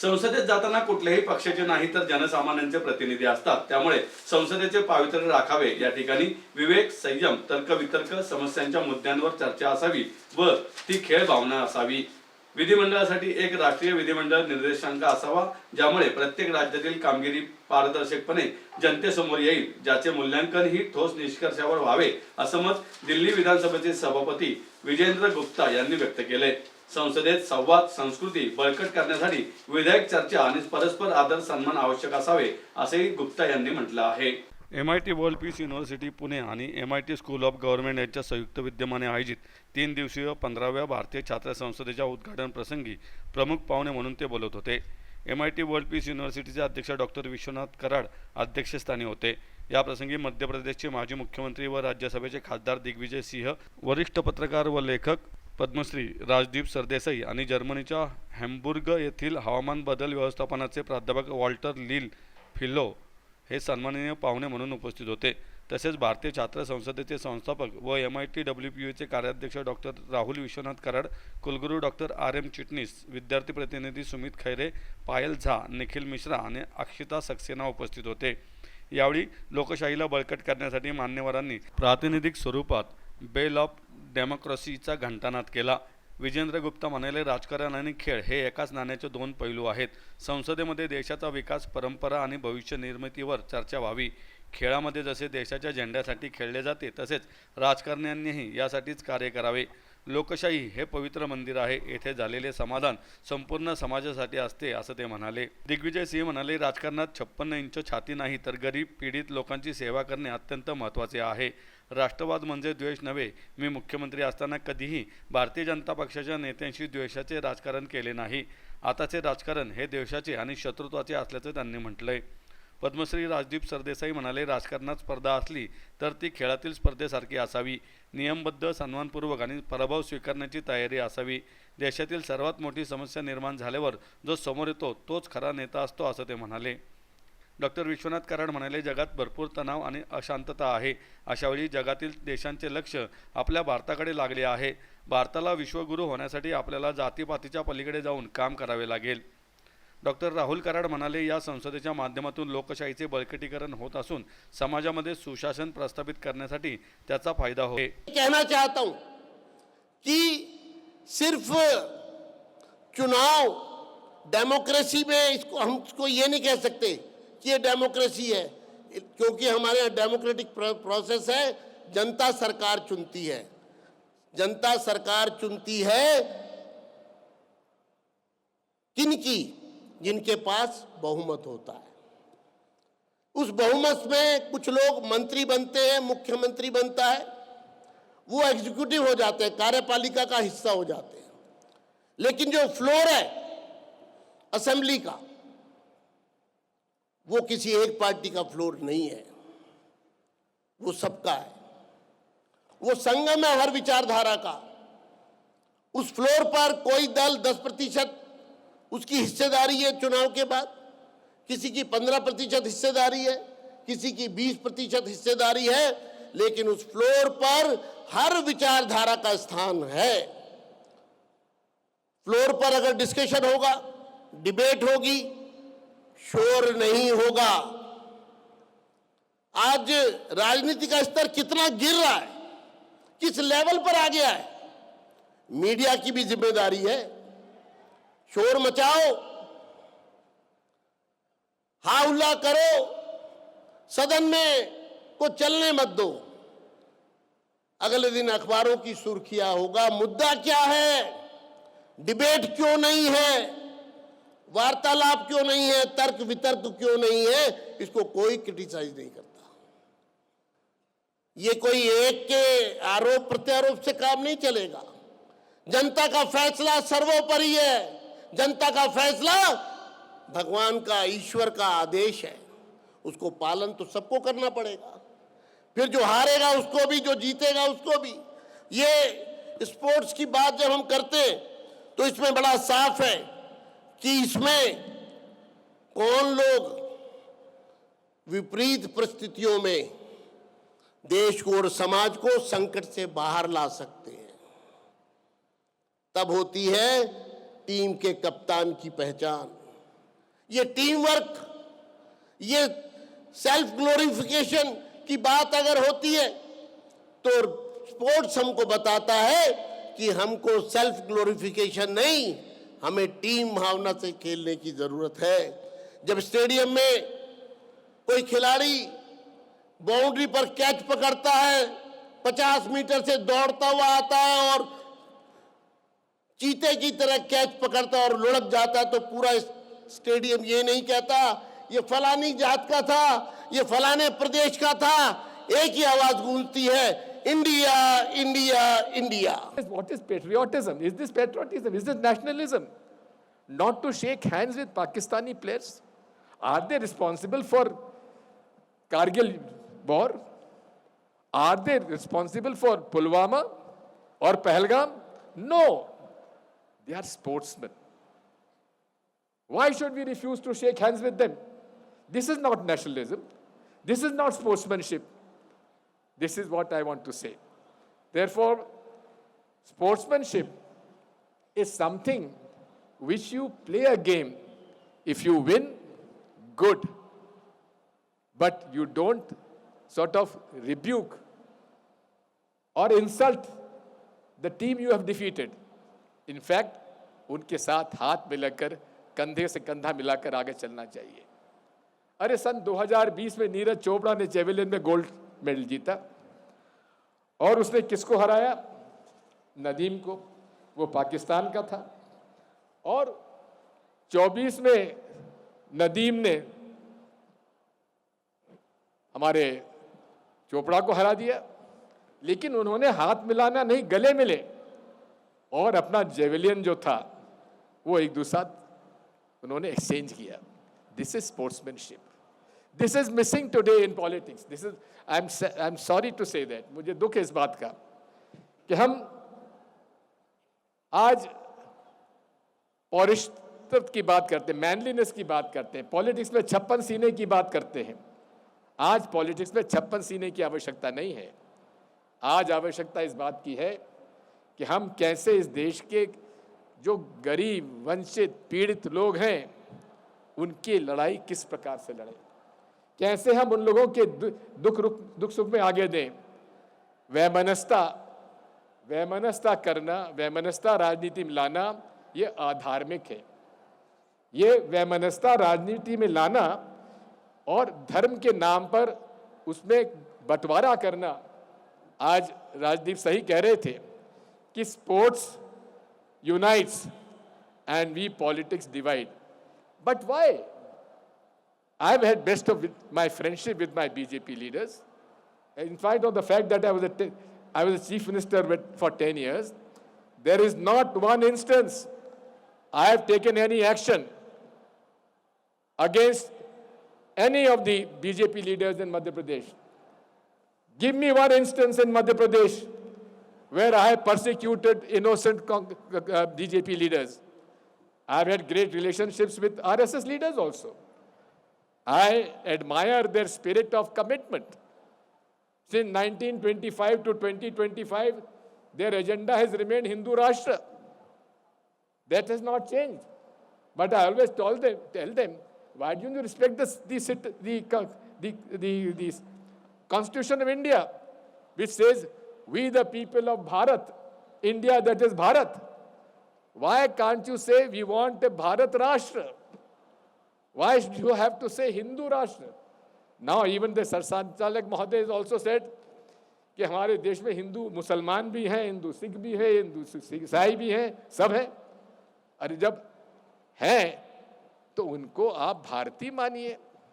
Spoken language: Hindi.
संसदेत जाताना कुठल्याही पक्षाचे नाही तर जनसामान्यांचे प्रतिनिधी असतात, त्यामुळे संसदेचे पावित्र्य राखावे. या ठिकाणी विवेक, संयम, तर्कवितर्क, समस्यांच्या मुद्द्यांवर चर्चा असावी व ती खेळ भावना असावी. विधिमंडळासाठी एक राष्ट्रीय विधिमंडळ निर्देशांक असावा, ज्यामुळे प्रत्येक राज्यातील कामगिरी पारदर्शकपणे जनतेसमोर येईल, ज्याचे मूल्यांकन ही ठोस निष्कर्षावर व्हावे, असं मत दिल्ली विधानसभेचे सभापती विजेंद्र गुप्ता यांनी व्यक्त केले. संसदेत संवाद संस्कृती बळकट करण्यासाठी विधायक चर्चा आणि परस्पर आदर सन्मान आवश्यक असावे, असेही गुप्ता यांनी म्हटलं आहे. MIT world peace university Pune आणि MIT स्कूल ऑफ गव्हर्नमेंट यांच्या संयुक्त विद्यमाने आयोजित 3 दिवसीय 15व्या भारतीय छात्र संसदेच्या उद्घाटन प्रसंगी प्रमुख पाहुणे म्हणून ते बोलत होते. MIT वर्ल्ड पीस युनिव्हर्सिटीचे अध्यक्ष डॉक्टर विश्वनाथ कराड अध्यक्षस्थानी होते. या प्रसंगी मध्य प्रदेशचे माजी मुख्यमंत्री व राज्यसभेचे खासदार दिग्विजय सिंह, वरिष्ठ पत्रकार व लेखक पद्मश्री राजदीप सरदेसाई आणि जर्मनीच्या हॅम्बुर्ग येथील हवामान बदल व्यवस्थापनाचे प्राध्यापक वॉल्टर लील फिलो हे सन्माननीय पाहुणे म्हणून उपस्थित होते. तसेच भारतीय छात्र संसदेचे संस्थापक व MIT WPUचे कार्याध्यक्ष डॉक्टर राहुल विश्वनाथ कराड, कुलगुरू डॉक्टर RM चिटणीस, विद्यार्थी प्रतिनिधी सुमित खैरे, पायल झा, निखिल मिश्रा आणि अक्षिता सक्सेना उपस्थित होते. यावेळी लोकशाहीला बळकट करण्यासाठी मान्यवरांनी प्रातिनिधिक स्वरूपात बेल ऑफ डेमोक्रेसीचा घंटानाद केला. विजेंद्र गुप्ता म्हणाले, राजकारण आणि खेळ हे एकाच नाण्याचे 2 पैलू आहेत. संसदेमध्ये देशाचा विकास, परंपरा आणि भविष्य निर्मितीवर चर्चा व्हावी. खेळामध्ये जसे देशाच्या झेंड्यासाठी खेळले जाते, तसेच राजकारण्यांनीही यासाठीच कार्य करावे. लोकशाही हे पवित्र मंदिर आहे. येथे झालेले समाधान संपूर्ण समाजासाठी असते, असं ते म्हणाले. दिग्विजय सिंह म्हणाले, राजकारणात 56 इंच छाती नाही तर गरीब पीडित लोकांची सेवा करणे अत्यंत महत्त्वाचे आहे. राष्ट्रवाद म्हणजे द्वेष नव्हे. मी मुख्यमंत्री असताना कधीही भारतीय जनता पक्षाच्या नेत्यांशी द्वेषाचे राजकारण केले नाही. आताचे राजकारण हे द्वेषाचे आणि शत्रुत्वाचे असल्याचे त्यांनी म्हटलंय. पद्मश्री राजदीप सरदेसाई म्हणाले, राजकारणात स्पर्धा असली तर ती खेळातील स्पर्धेसारखी असावी. नियमबद्ध, सन्मानपूर्वक आणि पराभव स्वीकारण्याची तयारी असावी. देशातील सर्वात मोठी समस्या निर्माण झाल्यावर जो समोर येतो तोच खरा नेता असतो, असं ते म्हणाले. डॉक्टर विश्वनाथ कराड म्हणाले, जगात भरपूर तणाव आणि अशांतता आहे. अशावेळी जगातील देशांचे लक्ष आपल्या भारताकडे लागले आहे. भारताला विश्वगुरू होण्यासाठी आपल्याला जातीपातीच्या पलीकडे जाऊन काम करावे लागेल. डॉक्टर राहुल कराड म्हणाले, या संसदेच्या माध्यमातून लोकशाहीचे बळकटीकरण होत असून समाजामध्ये सुशासन प्रस्थापित करण्यासाठी त्याचा फायदा होईल. कहना चाहता हूं कि सिर्फ चुनाव डेमोक्रेसी में इसको ये नहीं कह सकते कि ये डेमोक्रेसी है, क्योंकि हमारे यहाँ डेमोक्रेटिक प्रोसेस है. जनता सरकार चुनती है. जनता सरकार चुनती है किनकी? जिनके पास बहुमत होता है. उस बहुमत में कुछ लोग मंत्री बनते हैं, मुख्यमंत्री बनता है, वो एग्जीक्यूटिव हो जाते हैं, कार्यपालिका का हिस्सा हो जाते हैं. लेकिन जो फ्लोर है असेंबली का, वो किसी एक पार्टी का फ्लोर नहीं है, वो सबका है. वो संगम है हर विचारधारा का. उस फ्लोर पर कोई दल 10% उसकी हिस्सेदारी है चुनाव के बाद, किसी की 15% हिस्सेदारी है, किसी की 20% हिस्सेदारी है, लेकिन उस फ्लोर पर हर विचारधारा का स्थान है. फ्लोर पर अगर डिस्कशन होगा, डिबेट होगी, शोर नहीं होगा. आज राजनीति का स्तर कितना गिर रहा है, किस लेवल पर आ गया है. मीडिया की भी जिम्मेदारी है. शोर मचाओ, हाउला करो, सदन में को चलने मत दो. अगले दिन अखबारों की सुर्खियां होगा, मुद्दा क्या है, डिबेट क्यों नहीं है, वार्तालाप क्यों नहीं है, तर्क वितर्क क्यों नहीं है. इसको कोई क्रिटिसाइज नहीं करता. ये कोई एक के आरोप प्रत्यारोप से काम नहीं चलेगा. जनता का फैसला सर्वोपरि है. जनता का फैसला भगवान का, ईश्वर का आदेश है. उसको पालन तो सबको करना पड़ेगा. फिर जो हारेगा उसको भी, जो जीतेगा उसको भी. ये स्पोर्ट्स की बात जब हम करते हैं तो इसमें बड़ा साफ है कि इसमें कौन लोग विपरीत परिस्थितियों में देश को और समाज को संकट से बाहर ला सकते हैं. तब होती है टीम के कप्तान की पहचान. ये टीम वर्क, ये सेल्फ ग्लोरिफिकेशन की बात अगर होती है तो स्पोर्ट्स हमको बताता है कि हमको सेल्फ ग्लोरिफिकेशन नहीं, हमें टीम भावना से खेलने की जरूरत है। जब स्टेडियम में कोई खिलाड़ी बाउंड्री पर कैच पकड़ता है, 50 मीटर से दौड़ता हुआ आता है और चीते की तरह कैच पकड़ता है और लुढ़क जाता है, तो पूरा स्टेडियम ये नहीं कहता ये फलानी जात का था, ये फलाने प्रदेश का था, एक ही आवाज गूंजती है, India India India. What is patriotism? Is this patriotism? Is this nationalism? Not to shake hands with Pakistani players? Are they responsible for Kargil war? Are they responsible for Pulwama or Pahalgam? No. They are sportsmen. Why should we refuse to shake hands with them? This is not nationalism. This is not sportsmanship. This is what I want to say. Therefore, sportsmanship is something which you play a game. If you win, good. But you don't sort of rebuke or insult the team you have defeated. In fact, उनके साथ हाथ मिलाकर, कंधे से कंधा मिलाकर आगे चलना चाहिए। अरे सन 2020 में नीरज चोपड़ा ने जेवलिन में गोल्ड मेडल जीता और उसने किसको हराया? नदीम को, वो पाकिस्तान का था। और 24 में नदीम ने हमारे चोपड़ा को हरा दिया, लेकिन उन्होंने हाथ मिलाना नहीं, गले मिले और अपना जेवलियन जो था वो एक दूसरा उन्होंने एक्सचेंज किया। This is sportsmanship. This is missing today in politics. This is I am sorry to say that, मुझे दुख है इस बात का कि हम आज पौरुषत्व की बात करते हैं, मैनलीनेस की बात करते हैं, पॉलिटिक्स में 56 सीने की बात करते हैं। आज पॉलिटिक्स में 56 सीने की आवश्यकता नहीं है। आज आवश्यकता इस बात की है कि हम कैसे इस देश के जो गरीब, वंचित, पीड़ित लोग हैं उनकी लड़ाई किस प्रकार से लड़ें, कैसे हम उन लोगों के दुख सुख में आगे दें। वैमनस्यता करना, वैमनस्यता राजनीति में लाना, ये अधार्मिक है। ये वैमनस्यता राजनीति में लाना और धर्म के नाम पर उसमें बंटवारा करना, आज राजदीप सही कह रहे थे कि sports unites and we politics divide. But why? I've had best of my friendship with my BJP leaders. In spite of the fact that I was a chief minister for 10 years, there is not one instance I have taken any action against any of the BJP leaders in Madhya Pradesh. Give me one instance in Madhya Pradesh where I have persecuted innocent BJP leaders. I have had great relationships with RSS leaders also. I admire their spirit of commitment. Since 1925 to 2025, their agenda has remained Hindu Rashtra. That has not changed. But I always tell them, why don't you respect the Constitution of India, which says, we the people of Bharat, India that is Bharat. Why can't you say we want a Bharat Rashtra? Why should you have to say Hindu Rashtra? Now even the Sarsanchalak Mahoday has also said कि हमारे देश में हिंदू मुसलमान भी हैं, हिंदू सिख भी है, हिंदू ईसाई भी हैं, सब है। अरे जब हैं तो उनको आप भारतीय मानिए।